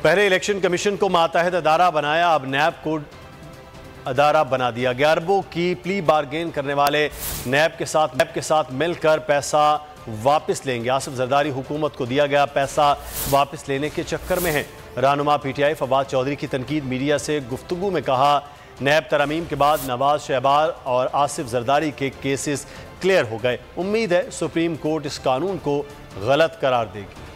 पहले election commission को मातहत अदारा बनाया, अब नैब को अदारा बना दिया गया। अरबों की प्ली बारगेन करने वाले नैब के साथ मिलकर पैसा वापस लेंगे। आसिफ जरदारी हुकूमत को दिया गया पैसा वापस लेने के चक्कर में है। रहनुमा पीटीआई फवाद चौधरी की तनकीद। मीडिया से गुफ्तगू में कहा, नैब तरमीम के बाद नवाज शहबाज और आसिफ जरदारी के केसेस क्लियर हो गए। उम्मीद है सुप्रीम कोर्ट इस कानून को गलत करार देगी।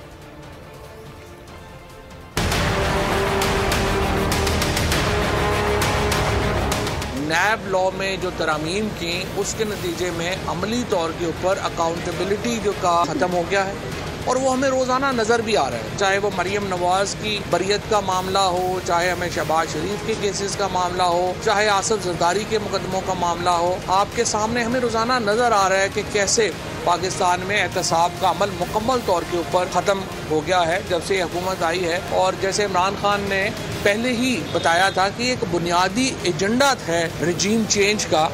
नैब लॉ में जो तरमीम की, उसके नतीजे में अमली तौर के ऊपर अकाउंटेबिलिटी जो का ख़त्म हो गया है और वो हमें रोज़ाना नज़र भी आ रहा है। चाहे वो मरियम नवाज़ की बरियत का मामला हो, चाहे हमें शहबाज शरीफ के केसेस का मामला हो, चाहे आसिफ जरदारी के मुकदमों का मामला हो, आपके सामने हमें रोज़ाना नज़र आ रहा है कि कैसे पाकिस्तान में एहतसाब का अमल मुकम्मल तौर के ऊपर ख़त्म हो गया है जब से हुकूमत आई है। और जैसे इमरान खान ने पहले ही बताया था कि एक बुनियादी एजेंडा है रजीम चेंज का,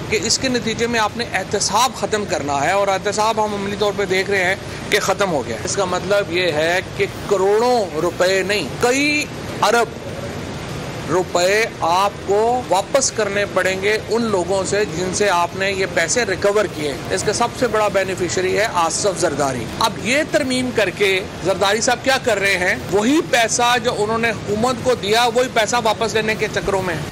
कि इसके नतीजे में आपने एहतसाब ख़त्म करना है, और एहतसाब हम अमली तौर पे देख रहे हैं कि ख़त्म हो गया। इसका मतलब ये है कि करोड़ों रुपए नहीं, कई अरब रुपए आपको वापस करने पड़ेंगे उन लोगों से जिनसे आपने ये पैसे रिकवर किए। इसका सबसे बड़ा बेनिफिशियरी है आसिफ जरदारी। अब ये तरमीम करके जरदारी साहब क्या कर रहे हैं, वही पैसा जो उन्होंने हुकूमत को दिया वही पैसा वापस लेने के चक्करों में है।